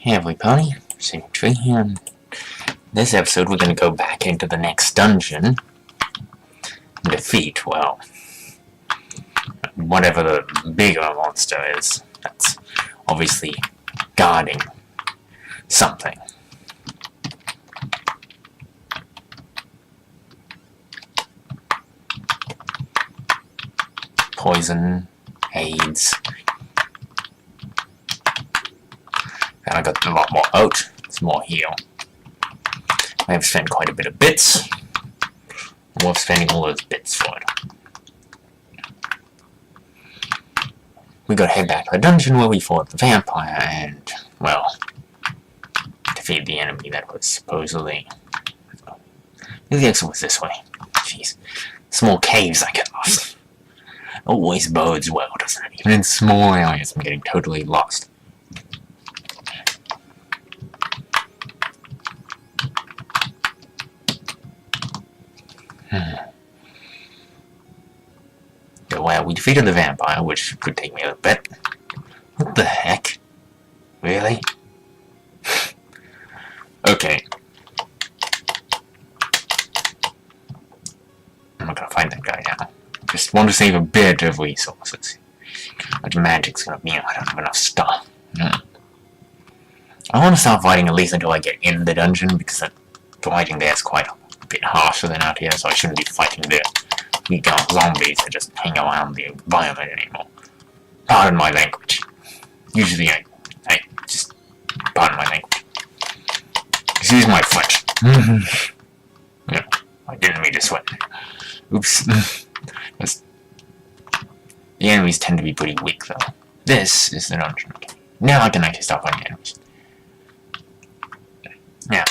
Hey everybody, Same Tree here. In this episode we're going to go back into the next dungeon and defeat, well, whatever the bigger monster is that's obviously guarding something. Poison, AIDS. And I got a lot more out. It's more heal. I have spent quite a bit of bits. I'm worth spending all those bits for it. We gotta head back to the dungeon where we fought the vampire and, well, defeated the enemy that was supposedly... Maybe the exit was this way. Jeez. Small caves I get lost. Always bodes well, doesn't it? Even in small areas I'm getting totally lost. Well, we defeated the vampire, which could take me a bit. What the heck? Really? Okay. I'm not gonna fight that guy now. Just want to save a bit of resources. But magic's gonna be, I don't have enough stuff. I want to start fighting at least until I get in the dungeon, because the fighting there is quite a bit harsher than out here, so I shouldn't be fighting the weak zombies that just hang around the environment anymore. Pardon my language. Usually I just... Pardon my language. Excuse my French. No, I didn't mean to sweat. Oops. The enemies tend to be pretty weak, though. This is the dungeon. Now I can actually start fighting enemies. Now,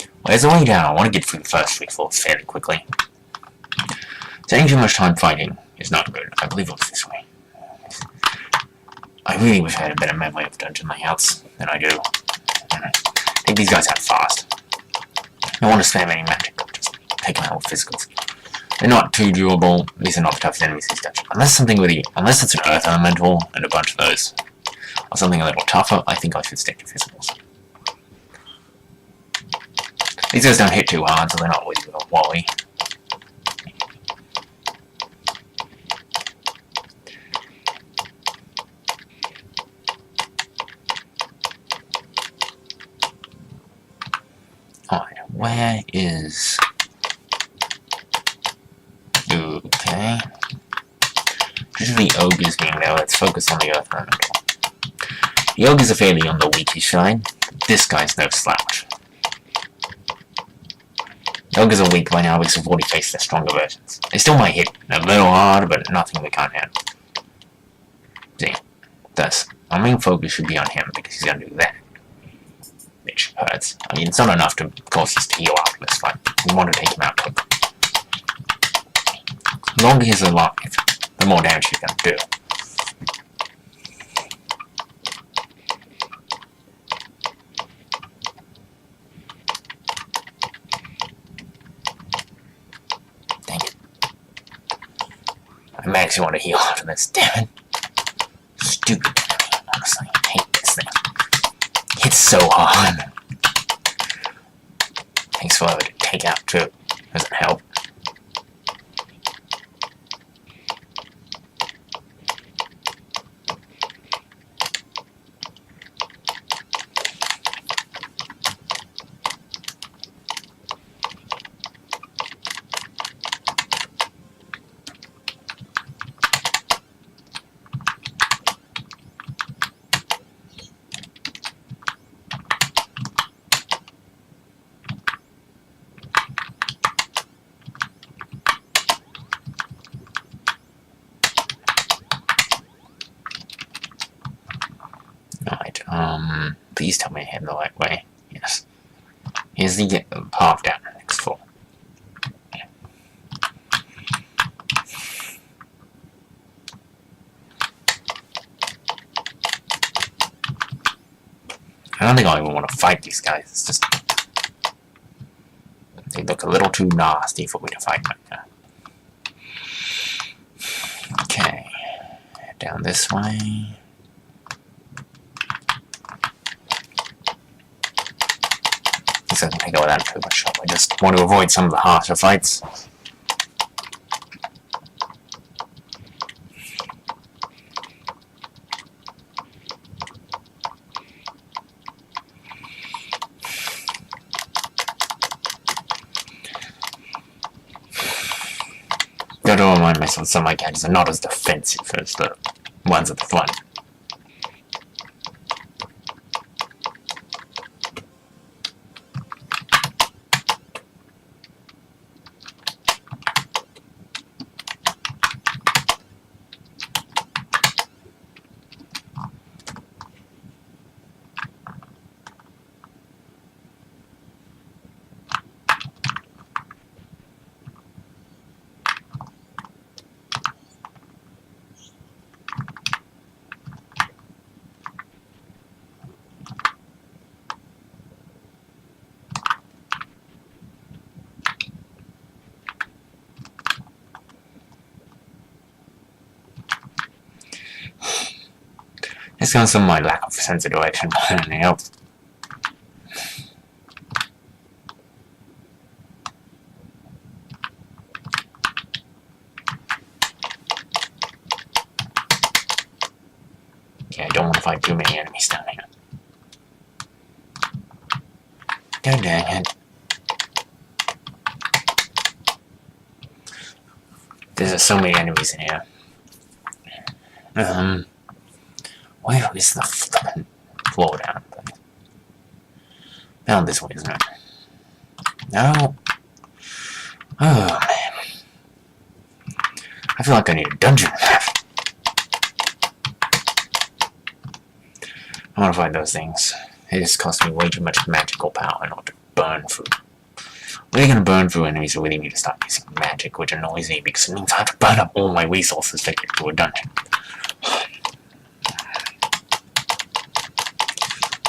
well, there's a way down. I want to get through the first 3 floors fairly quickly. Spending too much time fighting is not good. I believe it was this way. I really wish I had a better memory of dungeon layouts than I do. Take these guys out fast. I don't want to spam any magic, just take them out with physicals. They're not too durable, these are not the toughest enemies in this dungeon. Unless it's an earth elemental and a bunch of those, or something a little tougher, I think I should stick to physicals. These guys don't hit too hard, so they're not really a worry. Alright, where is... Okay. Due to the ogres being there, let's focus on the earth elemental. The ogres are fairly on the weakish side. This guy's no slouch. The ogres are weak by now because we've already faced their stronger versions. They still might hit a little hard, but nothing they can't handle. See, thus, our main focus should be on him because he's gonna do that. Which hurts. I mean, it's not enough to cause us to heal after this fight. We want to take him out quickly. The longer he's alive, the more damage he's going to do. Dang it. I actually want to heal after this, damn it. Stupid enemy, honestly. I hate this thing. It hits so hard. Takes forever to take out too. Doesn't help. Please tell me I head the right way. Yes. Here's the path down the next floor. I don't think I even want to fight these guys. It's just... They look a little too nasty for me to fight right now. Okay. Down this way. guess I can take it without too much trouble. I just want to avoid some of the harsher fights. Gotta remind myself some of my characters are not as defensive as the ones at the front. It's kind of some of my lack of sense of direction more than anything else. Yeah, I don't want to fight too many enemies down here. God dang it. There's so many enemies in here. Where is the flippin' floor down? Down this way, isn't it? No. Oh, man. I feel like I need a dungeon map. I want to find those things. It just costs me way too much magical power in order to burn through. We're gonna burn through enemies, so we really need to start using magic, which annoys me because it means I have to burn up all my resources to get to a dungeon.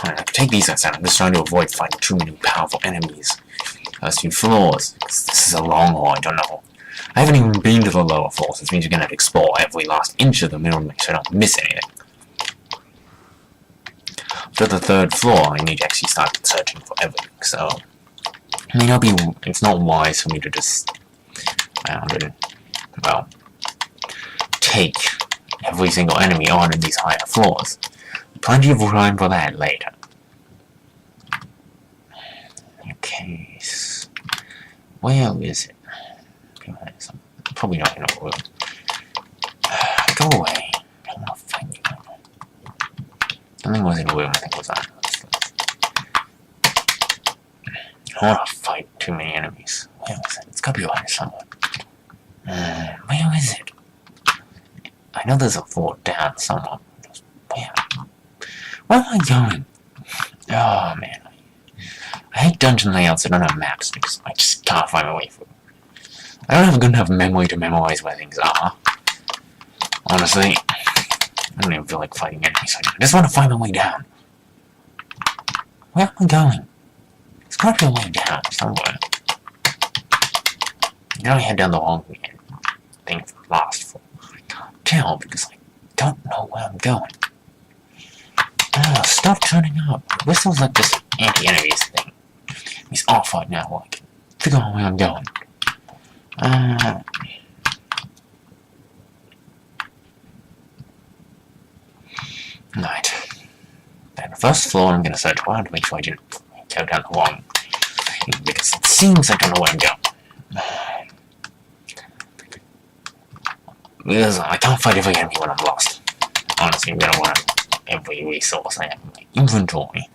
I can take these guys out. I'm just trying to avoid fighting too many powerful enemies. First few floors, because this is a long haul, I don't know. I haven't even been to the lower floors, which means you're gonna have to explore every last inch of them in order to make sure I don't miss anything. To the third floor, I need to actually start searching for everything, so it may not be, it's not wise for me to just, well, take every single enemy on in these higher floors. Plenty of time for that later. Okay, where is it? Probably not in a room. Go away. I don't want to find you. I think it was in a room, I think it was on. I don't want to fight too many enemies. Where is it? It's gotta be around somewhere. Where is it? I know there's a fort down somewhere. Where am I going? Oh man. I hate dungeon layouts that don't have maps because I just can't find my way through. I don't have a good enough memory to memorize where things are. Honestly. I don't even feel like fighting enemies. I just want to find my way down. Where am I going? There's got to be a way down somewhere. Now I head down the wrong thing from last floor. I can't tell because I don't know where I'm going. Oh, stop turning up. Whistle's like this anti-enemies thing. He's off right now, like, figure out where I'm going. Right. Then the first floor I'm gonna search around to make sure I didn't go down the wrong thing, because it seems I don't know where I'm going. Because I can't fight every enemy when I'm lost. Honestly, I'm gonna want every resource I have in my inventory.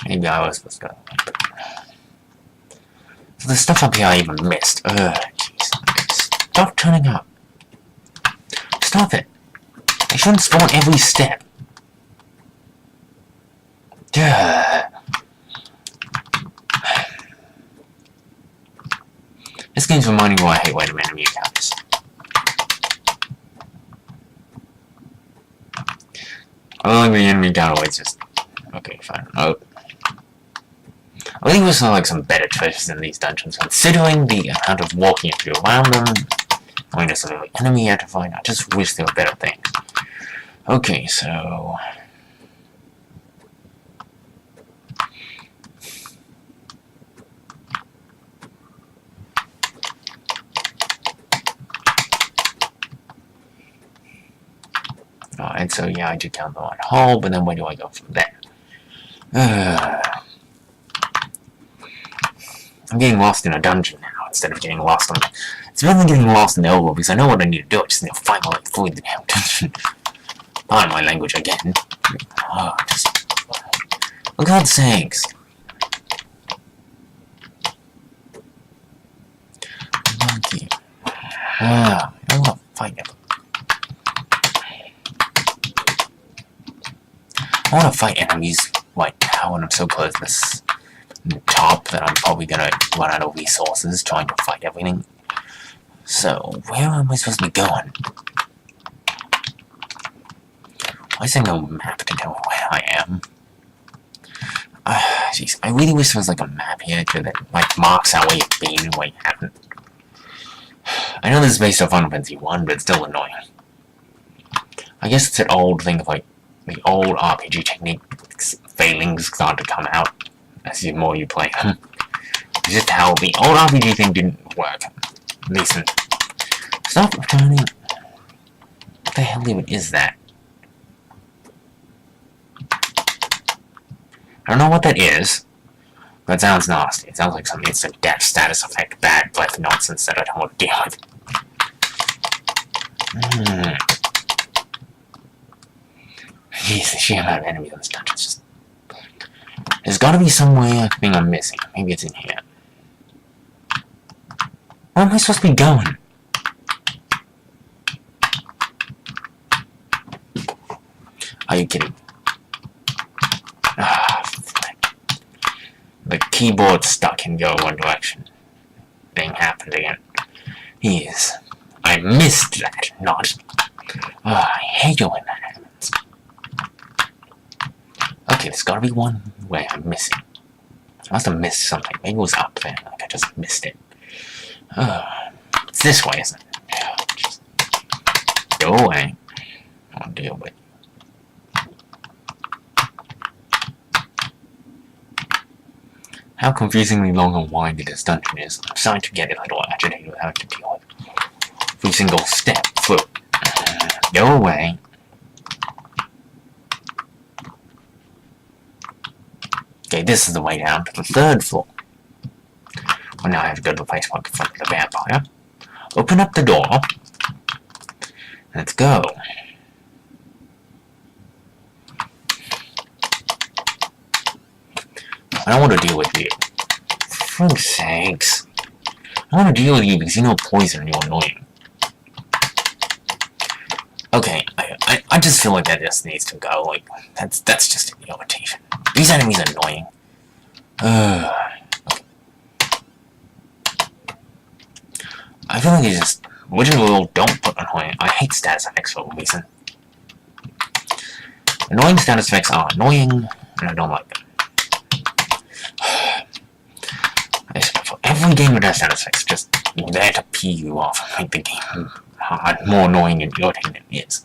Maybe I was supposed to go. So the stuff up here I even missed. Jeez. Stop turning up. Stop it. I shouldn't spawn every step. Duh. This game's reminding me why I hate random enemy encounters. I don't like the enemy down away, it's just... Okay, fine. Oh. I think there's like some better treasures in these dungeons, considering the amount of walking you do around them. I mean, there's some enemy you have to find. I just wish there were better things. Okay, so... Alright, so yeah, I did count the one hole, but then where do I go from there? I'm getting lost in a dungeon now, instead of getting lost on... It's better than getting lost in the overworld, because I know what I need to do, I just need to find my way through the damn dungeon. Pardon my language again. Oh, just... For God's sakes. Monkey. I don't want to fight him. I want to fight enemies right now, and I'm so close to this top that I'm probably gonna run out of resources trying to fight everything. So, where am I supposed to be going? Why is there no map to tell me where I am? Jeez, I really wish there was like a map here that like marks out where you've been and where you haven't. I know this is based off Final Fantasy 1, but it's still annoying. I guess it's an old thing of like the old RPG techniques failings start to come out as the more you play them. It's just how the old RPG thing didn't work. Listen. Stop returning. What the hell even is that? I don't know what that is, but it sounds nasty. It sounds like some instant death status effect bad breath nonsense that I don't want to deal with. Jeez, the sheer amount of enemies in this dungeon is just... There's gotta be somewhere thing I'm missing. Maybe it's in here. Where am I supposed to be going? Are you kidding? The keyboard's stuck and go one direction. Thing happened again. Yes. I missed that, not... I hate it when that happens. Okay, there's gotta be one way I'm missing. I must have missed something. Maybe it was up there, like I just missed it. It's this way, isn't it? Just go away. I'll deal with it. How confusingly long and winded this dungeon is. I'm starting to get a little agitated with having to deal with every single step through. Go away. Okay, this is the way down to the 3rd floor. Well, now I have to go to the place where I confront the vampire. Open up the door. Let's go. I don't want to deal with you. For fuck's sakes. I want to deal with you because you know poison and you're annoying. Okay, I just feel like that just needs to go. Like, that's just an irritation. These enemies are annoying. Okay. I feel like it's just... Original rule, don't put annoying. I hate status effects for a reason. Annoying status effects are annoying, and I don't like them. For every game that has status effects, just there to pee you off and make the game more annoying and irritating than it is.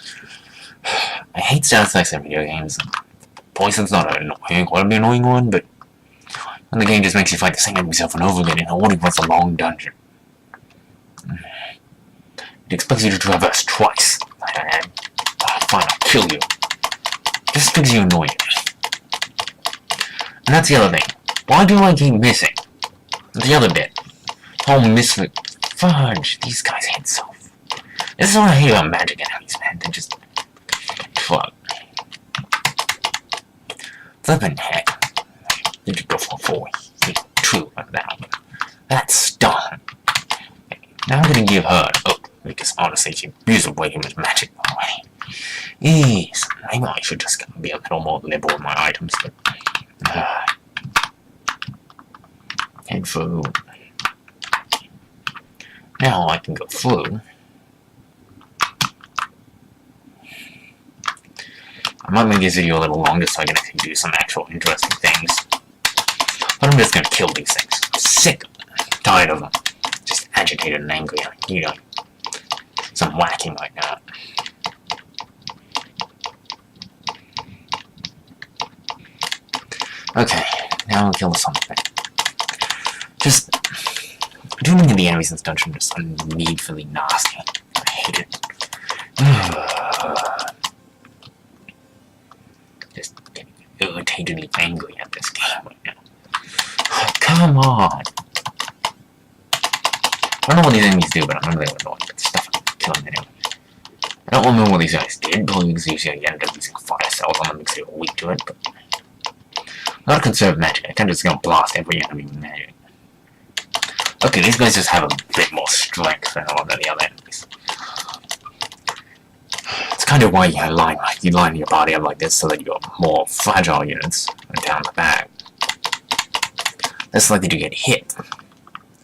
I hate status effects in video games. Poison's not an incredibly annoying one, but when the game just makes you fight the same enemies over and over again in a only once a long dungeon. It expects you to traverse twice. Fine, I'll kill you. Just because you annoy me. And that's the other thing. Why do I keep missing? The other bit. Oh, missing. Fudge. These guys hate so. This is what I hate about magic enemies, man. They just... Fuck. Flippin' heck. You could go for 4. True like that. That's dumb. Now I'm gonna give her an oak, because honestly she abused the way he was magic already. Yes, maybe I should just be a little more liberal with my items, but... head through. Now I can go through. I might make this video a little longer so I can actually do some actual interesting things. But I'm just gonna kill these things. I'm sick. Tired of them. Just agitated and angry. You know, some whacking like that. Okay, now we'll kill the something. Just, I do think the enemies in this dungeon are just unneedfully nasty. I hate it. Just getting irritedly angry at this game right now. Oh, come on! I don't know what these enemies do, but I remember they were annoying. But stuff like killing them anyway. I don't remember what these guys did, probably because they usually ended up using fire cells on them because they were weak to it, but I'm not conserve magic. I tend to just go blast every enemy with magic. Okay, these guys just have a bit more strength than a lot of the other enemies. It's kind of why you line your body up like this so that you got more fragile units down the back. Less likely to get hit.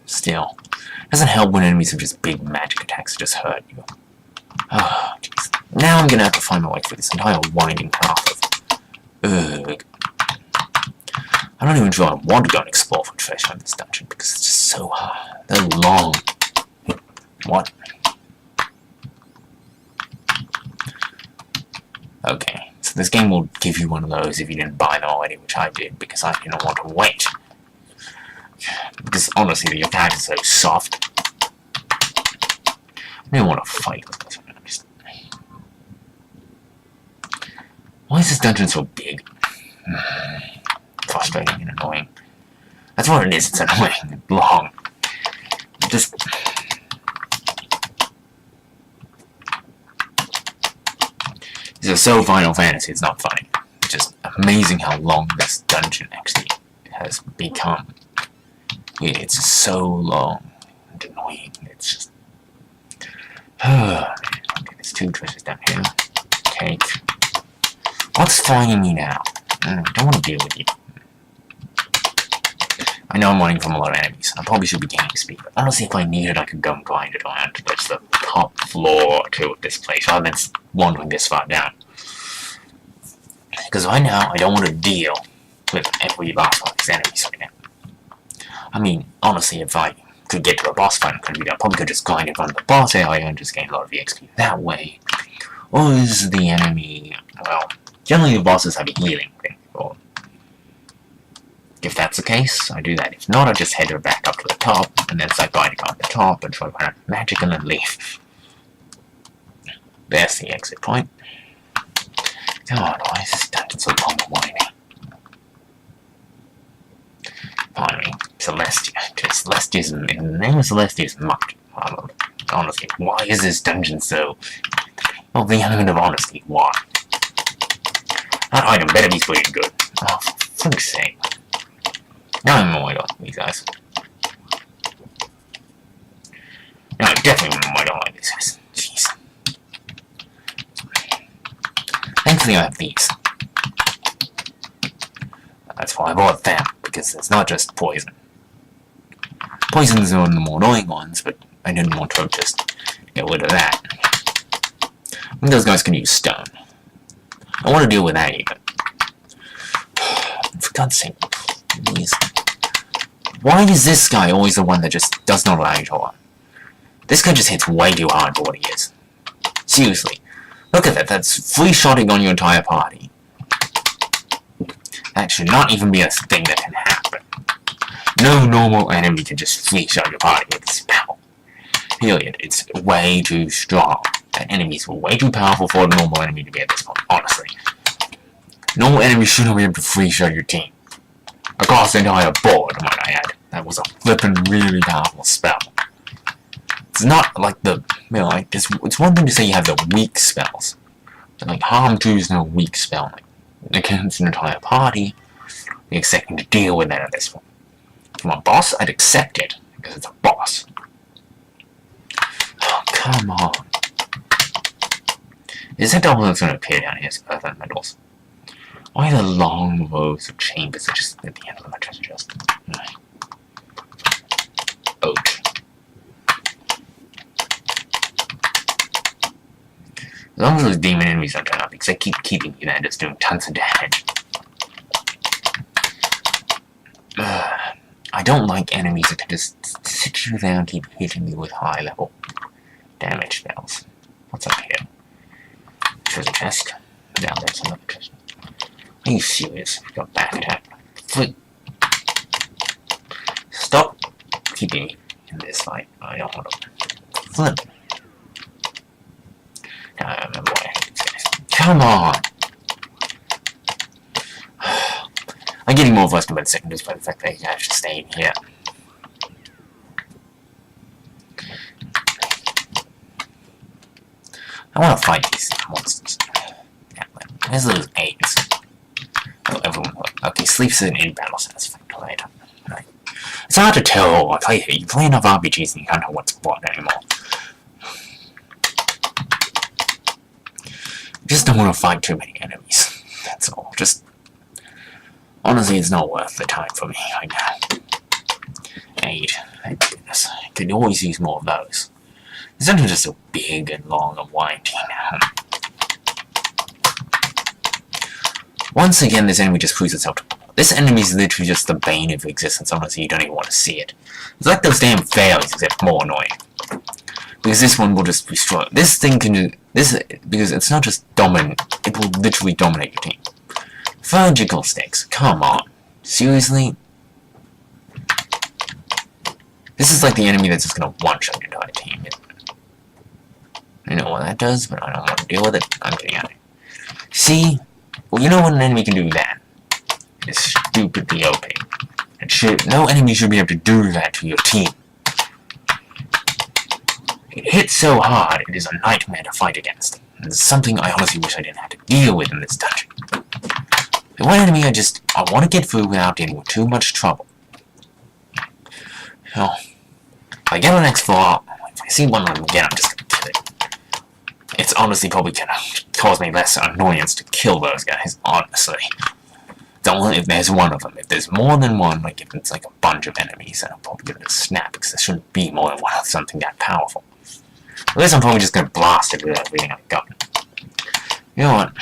Still, it doesn't help when enemies have just big magic attacks that just hurt you. Oh, jeez. Now I'm gonna have to find my way through this entire winding path of... Ugh. I'm not even sure I want to go and explore for treasure in this dungeon because it's just so hard. They're long. What? Okay, so this game will give you one of those if you didn't buy them already, which I did because I didn't want to wait. Because honestly, the attack is so soft. I don't want to fight with this one. Why is this dungeon so big? Frustrating and annoying. That's what it is, it's annoying and long. Just... These are so Final Fantasy, it's not funny. It's just amazing how long this dungeon actually has become. It's just so long and annoying. It's just... Okay, there's 2 treasures down here. Take. What's flying me now? I don't want to deal with you. I know I'm running from a lot of enemies, and I probably should be gaining speed, but honestly, if I needed, I could go and grind it around to touch the top floor or 2 of this place, rather than wandering this far down. Because right now, I don't want to deal with every last one of these enemies right now. I mean, honestly, if I could get to a boss fight, I probably could just grind in front of the boss area and just gain a lot of EXP that way. Or is the enemy, well, generally the bosses have a healing thing. Or if that's the case, I do that. If not, I just head back up to the top, and then start grinding on the top, and try to find magic, and then leave. There's the exit point. God, why is this dungeon so long and winding? Pardon me, Celestia. Celestia's, the name of Celestia is much. Honestly, why is this dungeon so... Well, the element of honesty, why? That item better be pretty good. Oh, for fuck's sake. Now I'm annoyed on these guys. Now I'm definitely annoyed on these guys. Jeez. Thankfully I have these. That's why I bought them, because it's not just poison. Poison's one of the more annoying ones, but I didn't want to just get rid of that. I think those guys can use stone. I want to deal with that even. For God's sake, please. Why is this guy always the one that just does not allow you to run? This guy just hits way too hard for what he is. Seriously. Look at that, that's free-shotting on your entire party. That should not even be a thing that can happen. No normal enemy can just free-shot your party with a spell. Period. It's way too strong. That enemies were way too powerful for a normal enemy to be at this point, honestly. Normal enemies shouldn't be able to free-shot your team. Across the entire board, might I add. That was a flippin' really powerful spell. It's not like the, you know, like, it's one thing to say you have the weak spells. But like, Harm 2 is no weak spell. Like, against an entire party, you're expecting to deal with that at this point. From a boss, I'd accept it, because it's a boss. Oh, come on. Is that double that's going to appear down here as earthen metals? Why the long rows of chambers that just at the end of the treasure chest? Ouch. As long as those demon enemies don't turn up, because they keep keeping you there just doing tons of damage. I don't like enemies that can just sit you there and keep hitting me with high level damage spells. What's up here? Treasure chest. Down there's another treasure. Are you serious? You've got back attack. Flip. Stop keeping me in this fight. I don't want to flip. Now I remember what I hate these guys. Come on! I'm getting more frustrated by the second just by the fact that he actually staying here. I want to fight these monsters. Yeah, there's those eggs. Oh, everyone. Okay, sleep's an in-battle satisfaction later. Right. It's hard to tell. Like, you play enough RPGs and you can't know what's what anymore. Just don't want to fight too many enemies. That's all. Just honestly, it's not worth the time for me right now. Aid. Thank goodness. I could always use more of those. This dungeon is just so big and long and winding. Once again, this enemy just proves itself. This enemy is literally just the bane of existence. Honestly, you don't even want to see it. It's like those damn fairies, except more annoying. Because this one will just destroy. This thing can do this because it's not just dominant. It will literally dominate your team. Surgical sticks. Come on. Seriously? This is like the enemy that's just gonna one-shot your entire team. I know what that does, but I don't want to deal with it. I'm getting out of it. See? Well, you know when an enemy can do that? It's stupidly OP. No enemy should be able to do that to your team. It hits so hard, it is a nightmare to fight against. And it's something I honestly wish I didn't have to deal with in this dungeon. The one enemy I want to get through without dealing with too much trouble. So, if I get on the next floor, if I see one of them again, I'm just gonna kill it. It's honestly probably gonna cause me less annoyance to kill those guys, honestly. It's only if there's one of them. If there's more than one, like if it's like a bunch of enemies, then I'll probably give it a snap, because there shouldn't be more than one of something that powerful. At least I'm probably just gonna blast it with everything I've got. You know what?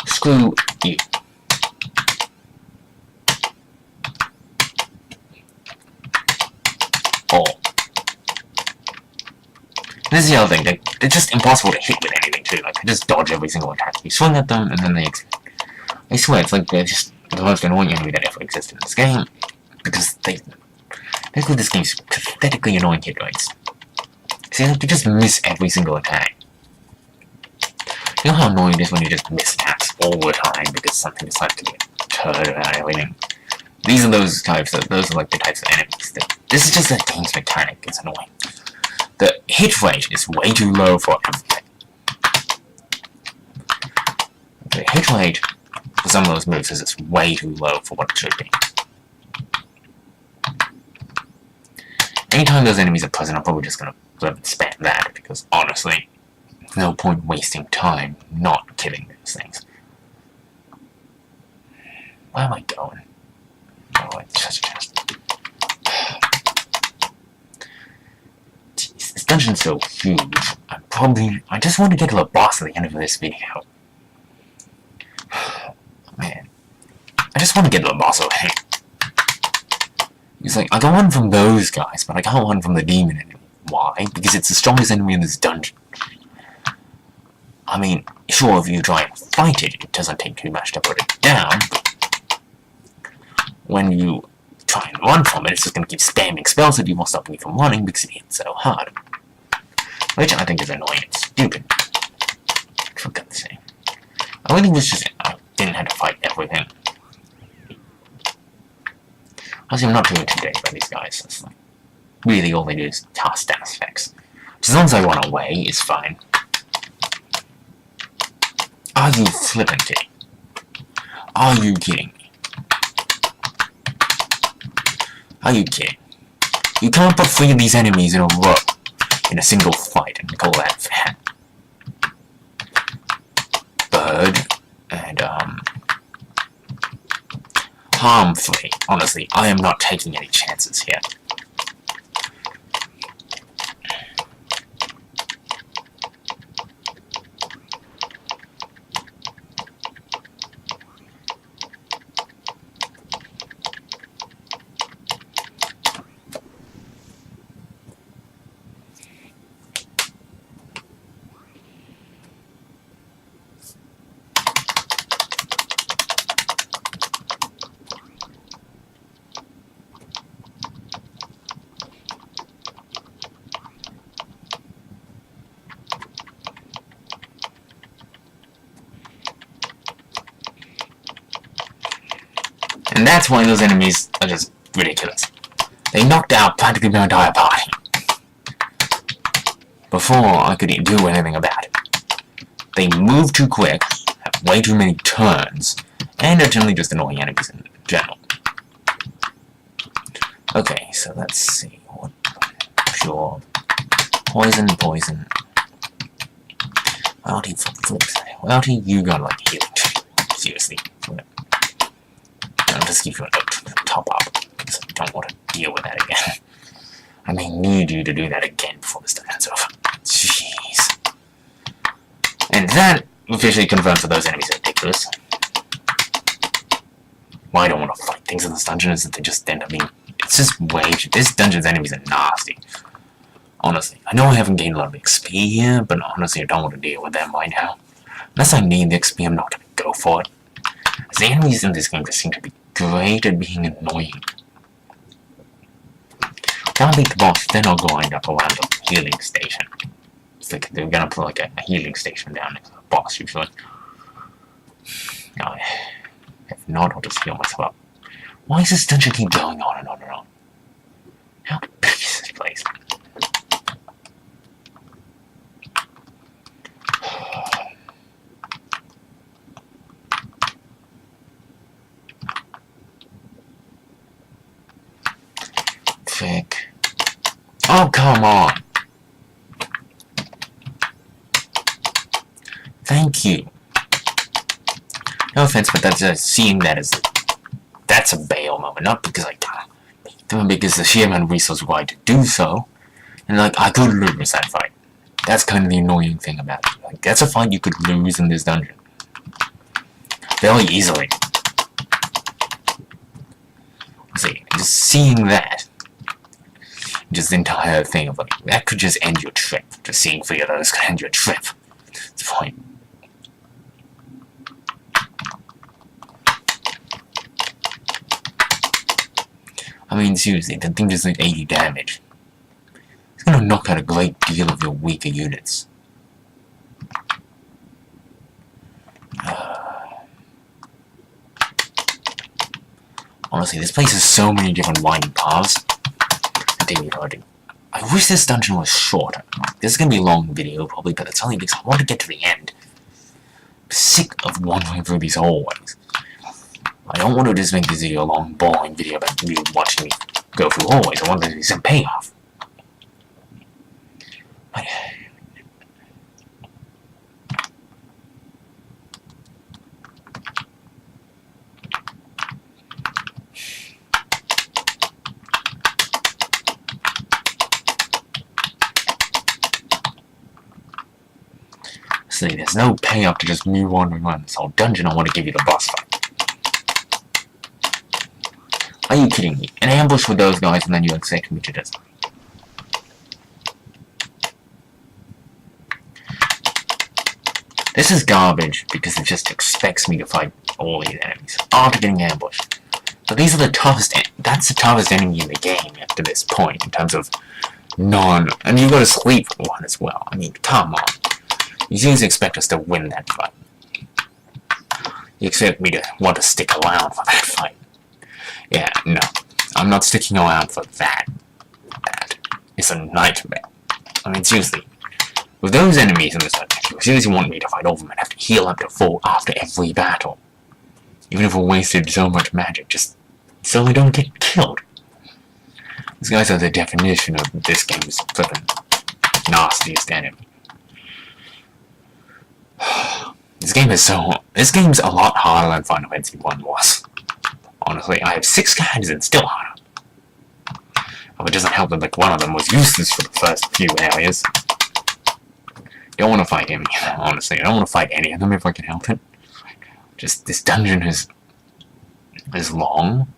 Screw you. Oh. This is the other thing, they're just impossible to hit with anything too, like they just dodge every single attack. You swing at them and then they explode. I swear, it's like they're just the most annoying enemy that ever existed in this game, because basically this game's pathetically annoying hit rates. See, they just miss every single attack. You know how annoying it is when you just miss attacks all the time because something decides to get turd about everything? These are those types, those are like the types of enemies. This is just a game's mechanic, it's annoying. The hit rate is way too low for everything. The hit rate for some of those moves is just way too low for what it should be. Anytime those enemies are present, I'm probably just gonna spam that, because honestly, there's no point wasting time not killing those things. Where am I going? Oh, it's such a chest. Jeez, this dungeon's so huge. I just want to get to the boss at the end of this video. Man. I just want to get to the boss already. It's like, I got one from those guys, but I got one from the demon enemy. Why? Because it's the strongest enemy in this dungeon. I mean, sure, if you try and fight it, it doesn't take too much to put it down, but when you try and run from it, it's just going to keep spamming spells that you won't stop you from running because it hits so hard. Which I think is annoying and stupid. For God's sake. I really wish I didn't have to fight everything. Honestly, I'm not too intimidated by these guys. It's like, really all they do is cast status effects. As long as I run away, it's fine. Are you flippin' kidding? Are you kidding me? Are you kidding? You can't put 3 of these enemies in a row in a single fight and call that fair. Bird and harm-free. Honestly, I am not taking any chances here. And that's why those enemies are just ridiculous. They knocked out practically my entire party before I could do anything about it. They move too quick, have way too many turns, and are generally just annoying enemies in general. Okay, so let's see. What? Sure. Poison. Welty flips. Welty, you got like healing. Seriously. I'll just give you a top up, because I don't want to deal with that again. I may need you to do that again before this turns over. Jeez. And that officially confirms that those enemies are ridiculous. Why I don't want to fight things in this dungeon is that they just end up being... It's just way... This dungeon's enemies are nasty. Honestly. I know I haven't gained a lot of XP here, but honestly I don't want to deal with them right now. Unless I need the XP, I'm not going to go for it. As the enemies in this game just seem to be great at being annoying. Can't beat the boss, then I'll go end up around the healing station. It's like they're gonna put like a healing station down next to the boss usually. No, if not, I'll just heal myself up. Why does this dungeon keep going on and on and on? How big is this place? Frick. Oh, come on! Thank you. No offense, but that's seeing that as that's a bail moment, not because I beat them, because the sheer amount of resources required to do so, and like I could lose that fight. That's kind of the annoying thing about it. Like that's a fight you could lose in this dungeon very easily. See, just seeing that, just the entire thing of like that could just end your trip. Just seeing 3 of those could end your trip. It's fine. I mean, seriously, the thing just did 80 damage. It's gonna knock out a great deal of your weaker units. Honestly, this place has so many different winding paths. I wish this dungeon was shorter. This is gonna be a long video, probably, but it's only because I want to get to the end. I'm sick of wandering through these hallways. I don't want to just make this video a long, boring video about you watching me go through hallways. I want there to be some payoff. But... see, there's no payoff to just me wandering around this whole dungeon. I want to give you the boss fight. Are you kidding me? An ambush with those guys and then you expect me to just... This is garbage because it just expects me to fight all these enemies after getting ambushed. But these are the toughest... That's the toughest enemy in the game up to this point in terms of non... And you've got to sleep one as well. I mean, come on. You seriously expect us to win that fight. You expect me to want to stick around for that fight. Yeah, no. I'm not sticking around for that. That is a nightmare. I mean, seriously. With those enemies in this dungeon, you seriously want me to fight all of them and have to heal up to full after every battle. Even if we wasted so much magic, just so we don't get killed. These guys are the definition of this game's flippin' nastiest enemy. This game's a lot harder than Final Fantasy 1 was. Honestly, I have 6 guys and still harder. Oh, it doesn't help that like one of them was useless for the first few areas. Don't want to fight him, honestly. I don't want to fight any of them if I can help it. Just, this dungeon is long.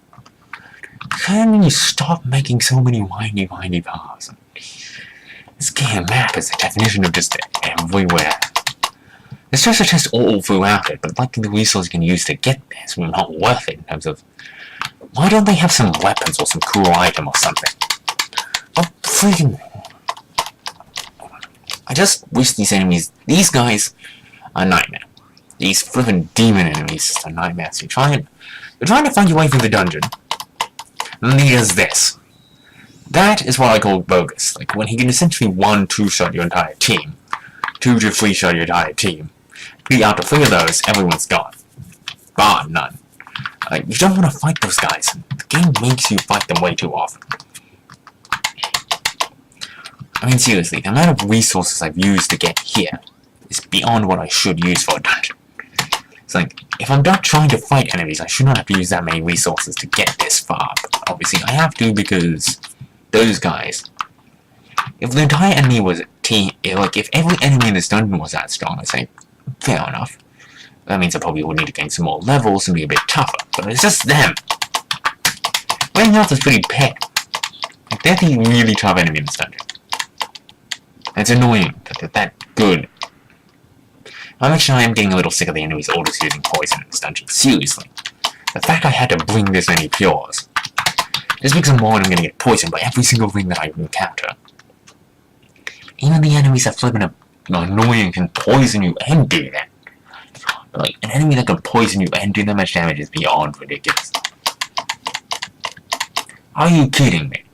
Can you stop making so many windy paths? This game map is the definition of just everywhere. There's treasure chests all throughout it, but like the resources you can use to get there is not worth it in terms of... Why don't they have some weapons or some cool item or something? Oh, freaking... I just wish these enemies... These guys are a nightmare. These flippin' demon enemies is a nightmare. So you're trying to find your way through the dungeon. And then he does this. That is what I call bogus. Like, when he can essentially 1-2-shot your entire team. 2 to 3-shot your entire team. Beat out the 3 of those, everyone's gone. Bar none. Like, you don't want to fight those guys. The game makes you fight them way too often. I mean, seriously, the amount of resources I've used to get here is beyond what I should use for a dungeon. It's like, if I'm not trying to fight enemies, I should not have to use that many resources to get this far. But obviously, I have to because those guys. If the entire enemy was a team, like, if every enemy in this dungeon was that strong, I'd say, fair enough. That means I probably would need to gain some more levels and be a bit tougher. But it's just them. Everything else is pretty pet. Like, they're the really tough enemy in this dungeon. It's annoying that they're that good. Actually, I am getting a little sick of the enemies all just using poison in this dungeon. Seriously. The fact I had to bring this many pures. This makes it more I'm gonna get poisoned by every single thing that I encounter. Even the enemies that flippin' annoying can poison you and do that. Like, an enemy that can poison you and do that much damage is beyond ridiculous. Are you kidding me?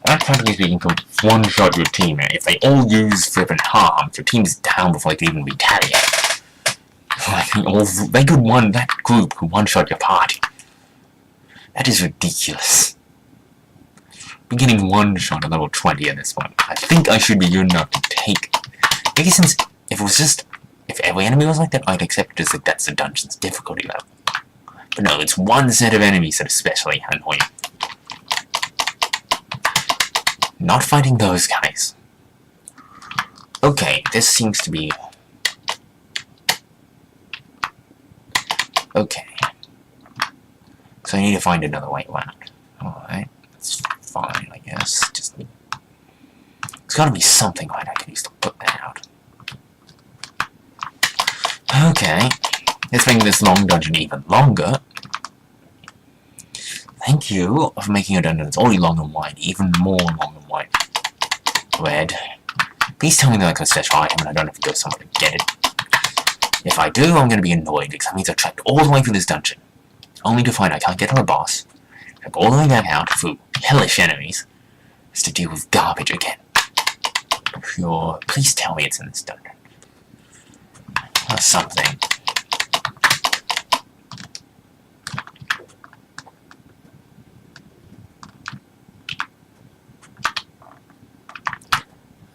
That, practically speaking, can one-shot your team, and if they all use flippin' harms, your team's down before they can even retaliate. Like, that group could one-shot your party. That is ridiculous. We're getting one-shot at level 20 at this point. I think I should be good enough to take... Maybe since, if every enemy was like that, I'd accept it as like that's the dungeon's difficulty level. But no, it's one set of enemies that are especially annoying. Not fighting those guys. Okay, this seems to be... Okay. So I need to find another way around. Alright, that's fine, I guess. Just... There's gotta be something right I can use to put that out. Okay. Let's make this long dungeon even longer. Thank you for making a dungeon that's already long and wide, even more long and wide. Red. Please tell me that I can search for item and I don't have to go somewhere to get it. If I do, I'm going to be annoyed because that means I've trekked all the way through this dungeon, only to find I can't get to the boss, trek all the way back out through hellish enemies, just to deal with garbage again. Pure. Please tell me it's in this dungeon. Or something.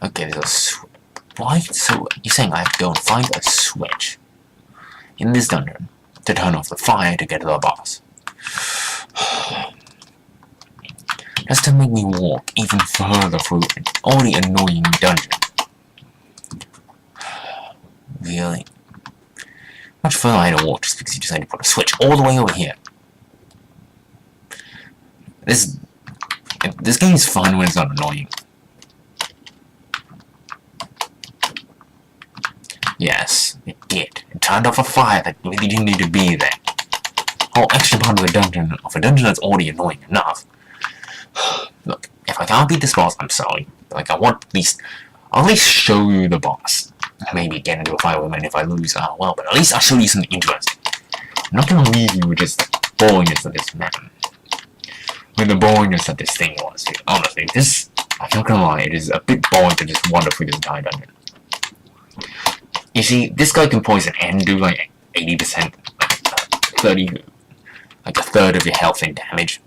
Okay, there's a switch. Why? So, you're saying I have to go and find a switch in this dungeon to turn off the fire to get to the boss. Just to make me walk even further through an already annoying dungeon. Really? Much further I had to walk just because you decided to put a switch all the way over here. This game is fun when it's not annoying. Yes, it did. It turned off a fire that really didn't need to be there. Oh, extra part of a dungeon that's already annoying enough. Look, if I can't beat this boss, I'm sorry. Like, I'll at least show you the boss. Maybe get into a fight with him, and if I lose, oh well, but at least I'll show you something interesting. I'm not gonna leave you with just the boringness of this man. With the boringness that this thing was, dude. Honestly, I'm not gonna lie, it is a bit boring to just wander through this entire dungeon. You see, this guy can poison and do like 80%, like a third of your health and damage.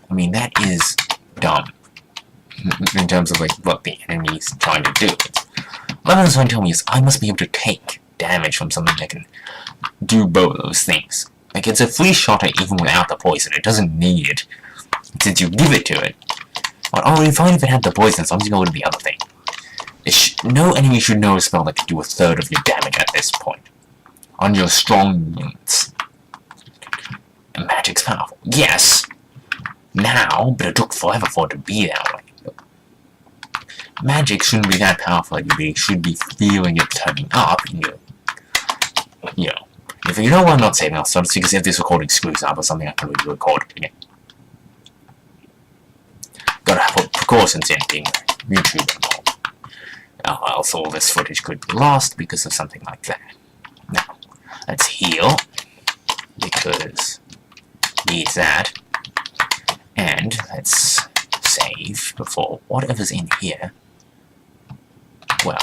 I mean, that is dumb. In terms of like what the enemy's trying to do. What I was trying to tell me is I must be able to take damage from something that can do both of those things. Like, it's a free shot even without the poison. It doesn't need it. Since you give it to it. But already fine if it had the poison, as long as you go to the other thing. No enemy should know a spell that can do a third of your damage at this point. On your strong units. And magic's powerful. Yes! Now, but it took forever for it to be that way. Magic shouldn't be that powerful, you should be feeling it turning up in your... You know. If you know what I'm not saying, I'll start because if this recording screws up or something, I can re-record it again. Gotta have precautions in being YouTube involved. else all this footage could be lost because of something like that. Now, let's heal, because needs that, and let's save before whatever's in here. Well,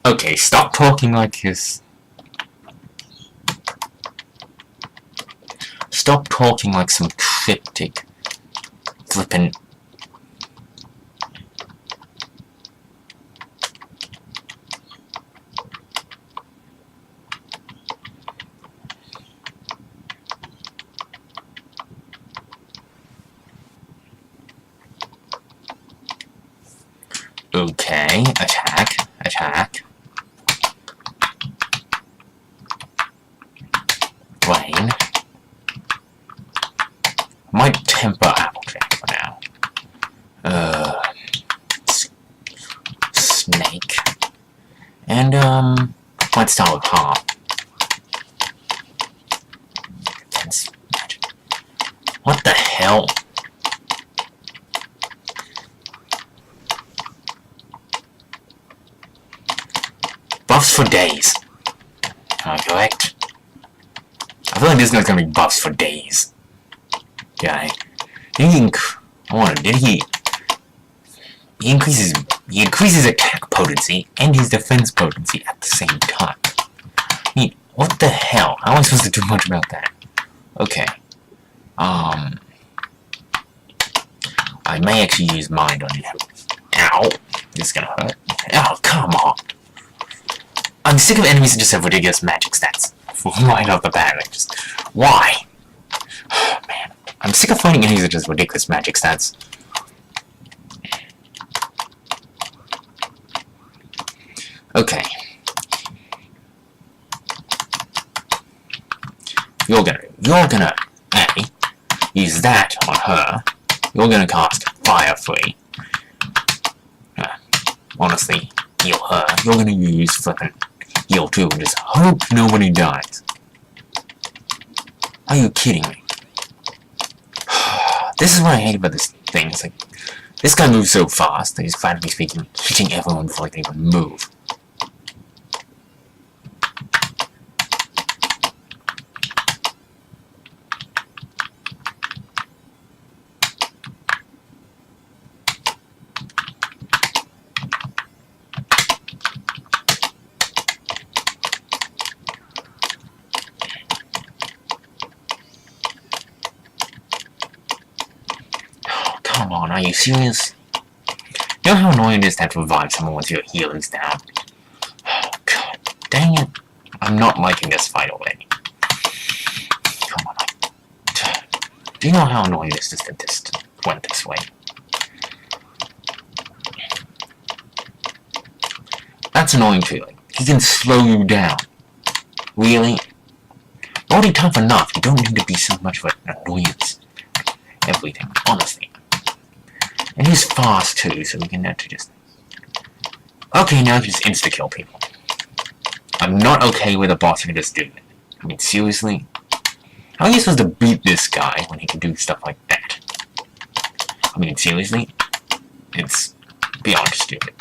okay, stop talking like this. Stop talking like some cryptic, flippin'. Okay, attack, attack. Rain. Might temper Applejack for now. Snake. And, might start with harm. What the hell? Buffs for days. Am I correct? I feel like this guy's gonna be buffs for days. Guy. He increases attack potency and his defense potency at the same time. I mean, what the hell? How am I supposed to do much about that? Okay. I may actually use mind on him. Ow. This is gonna hurt. Oh, come on. I'm sick of enemies that just have ridiculous magic stats. Right off the bat, like, just... Why? Man. I'm sick of fighting enemies that just ridiculous magic stats. Okay. You're gonna A, use that on her. You're gonna cast Fire Free. Honestly, heal her. You're gonna use flippin' heal too and just hope nobody dies. Are you kidding me? This is what I hate about this thing. It's like, this guy moves so fast that he's practically speaking hitting everyone before they even move. Come on, are you serious? You know how annoying it is to have to revive someone once your healing's down? God dang it. I'm not liking this fight already. Come on. Do you know how annoying it is just that this went this way? That's annoying too. Like, he can slow you down. Really? Already tough enough. You don't need to be so much of an annoyance. Everything, honestly. And he's fast too, so we can actually just... Okay, now just insta-kill people. I'm not okay with a boss who can just do it. I mean, seriously? How are you supposed to beat this guy when he can do stuff like that? I mean, seriously? It's beyond stupid.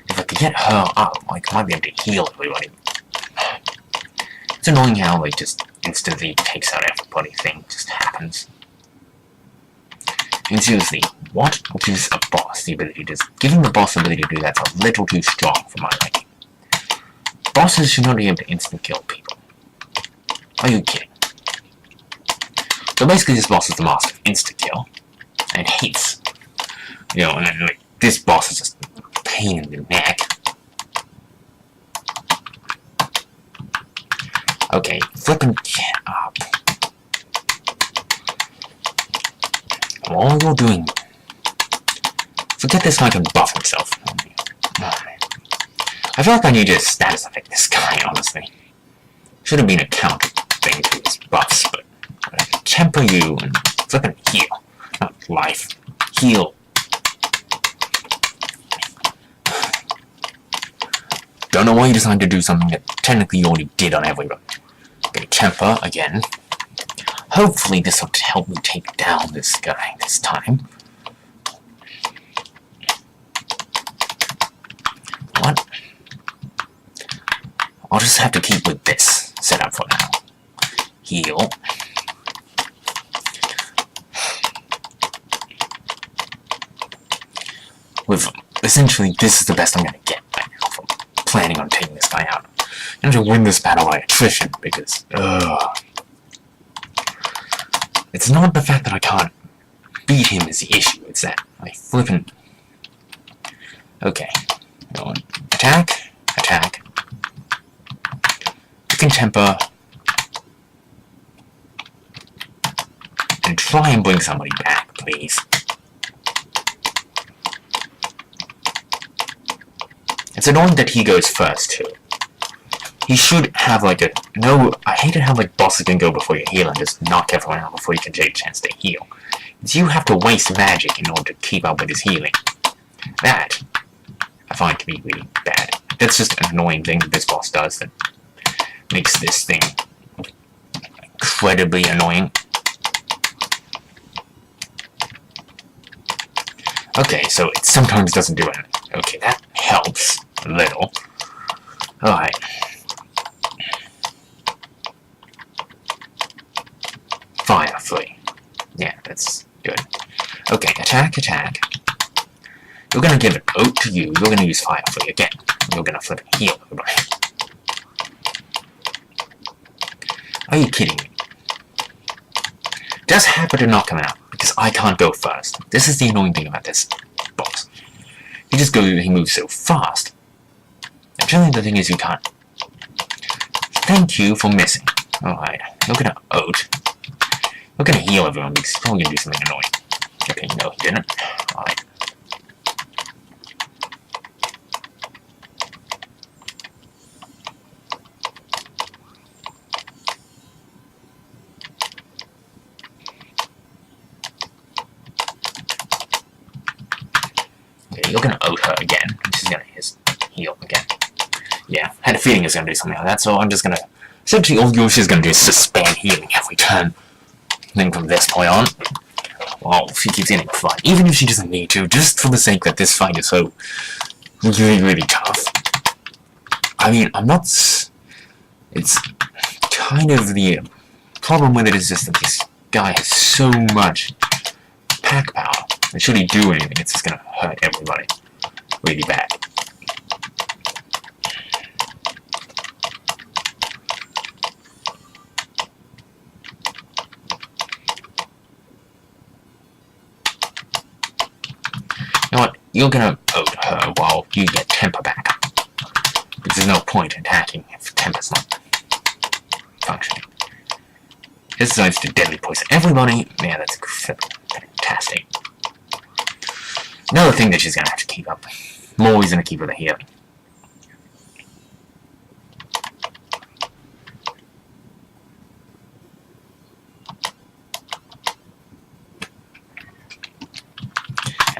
If I could get her up, like, I might be able to heal everybody. It's annoying how, like, just instantly takes out everybody thing just happens. And seriously, what gives a boss the ability to... Giving the boss the ability to do that's a little too strong for my liking. Bosses should not be able to instant kill people. Are you kidding? So basically this boss is the master of insta-kill. And hates. You know, and then, like, this boss is just a pain in the neck. Okay, flippin' get up. All you're doing... Forget this guy can buff himself. I feel like I need to status effect this guy, honestly. Should have been a counter thing to his buffs, but temper you and flippin' heal. Not life. Heal. Don't know why you decided to do something that technically you already did on everyone. Okay, temper again. Hopefully this will help me take down this guy this time. What? I'll just have to keep with this set up for now. Heal. With essentially, this is the best I'm gonna get right now from planning on taking this guy out. I'm gonna win this battle by attrition because, it's not the fact that I can't beat him is the issue. It's that I flippin'. Okay, go on. Attack, attack. You can temper. And try and bring somebody back, please. It's annoying that he goes first, too. He should have, like, a... No, I hate it how, like, bosses can go before you heal and just knock everyone out before you can take a chance to heal. It's you have to waste magic in order to keep up with his healing. That, I find to be really bad. That's just an annoying thing that this boss does that makes this thing incredibly annoying. Okay, so it sometimes doesn't do anything. Okay, that helps a little. Alright. Fire free. Yeah, that's good. Okay, attack, attack. You're gonna give an oat to you. You're gonna use fire free again. You're gonna flip and heal everybody. Are you kidding me? Just happen to knock him out because I can't go first. This is the annoying thing about this boss. He moves so fast. Actually, the thing is you can't. Thank you for missing. Alright, you're gonna oat. You're gonna heal everyone because he's probably gonna do something annoying. Okay, no, he didn't. Alright. Okay, you're gonna oat her again. She's gonna heal again. Yeah, I had a feeling he was gonna do something like that, so I'm just gonna... Essentially, all Yoshi's gonna do is suspend healing every turn. Then from this point on, well, she keeps getting a fight. Even if she doesn't need to, just for the sake that this fight is so really, really tough. I mean, I'm not... It's kind of the problem with it is just that this guy has so much pack power. And should he do anything, it's just gonna hurt everybody really bad. You know what? You're gonna oat her while you get temper back. Because there's no point in attacking if temper's not functioning. This decides to deadly poison everybody. Yeah, that's fantastic. Another thing that she's gonna have to keep up. I'm always gonna keep her here.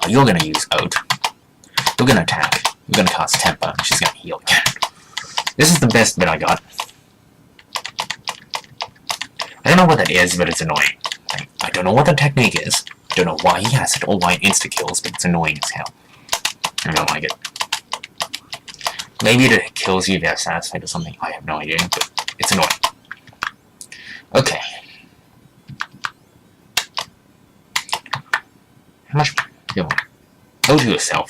Now you're gonna use oat. You're gonna attack. You're gonna cast temper. She's gonna heal again. This is the best bit I got. I don't know what that is, but it's annoying. I don't know what the technique is. I don't know why he has it or why it insta-kills, but it's annoying as hell. I don't like it. Maybe it kills you if you're satisfied or something. I have no idea, but it's annoying. Okay. How much? Go on. Go to yourself.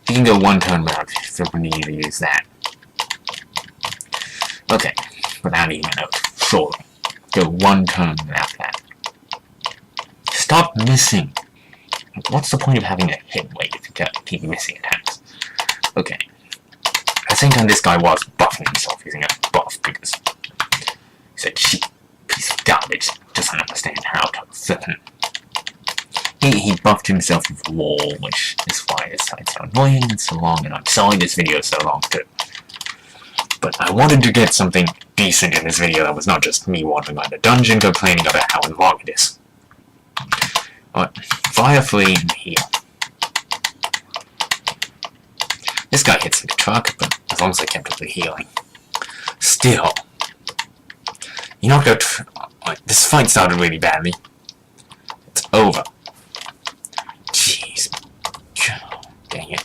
You can go one turn without needing to use that. Okay. Without even a note. Surely. Go one turn without that. Stop missing. What's the point of having a hit weight if you keep missing attacks? Okay. At the same time, this guy was buffing himself using a buff because he's a cheap piece of garbage. Doesn't understand how to flip him. he buffed himself with a wall, which is why this side's so annoying and so long, and I'm sorry this video is so long too. But I wanted to get something decent in this video that was not just me wandering around the dungeon complaining about how long it is. But fire, flee, and heal. This guy hits like a truck, but as long as I kept up the healing. Still, you knocked out. This fight started really badly. It's over. Jeez. Dang it.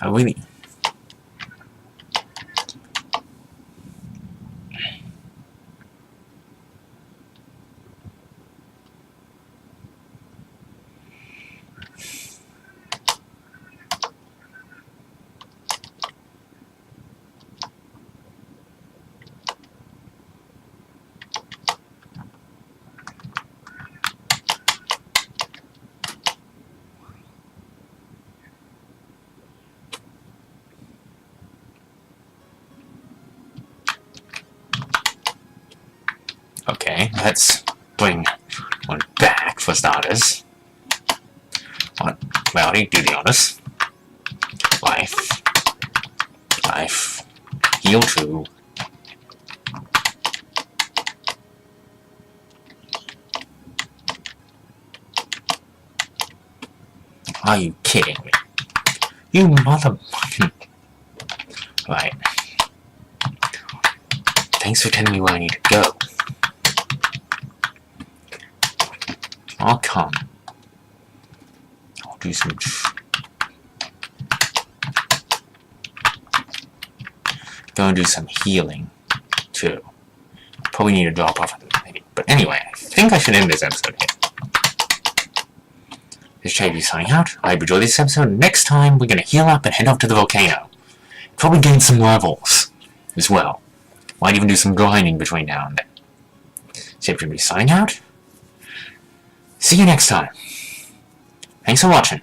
I really... Okay, let's bring one back for starters. Cloudy, do the honors. Life. Life. Heal 2. Are you kidding me? You mother... Right. Thanks for telling me where I need to go. I'll come. I'll do some... Go and do some healing, too. Probably need to drop off, maybe. But anyway, I think I should end this episode here. This is JB signing out. I hope you enjoyed this episode. Next time, we're going to heal up and head off to the volcano. Probably gain some levels as well. Might even do some grinding between now and then. So JB signing out. See you next time. Thanks for watching.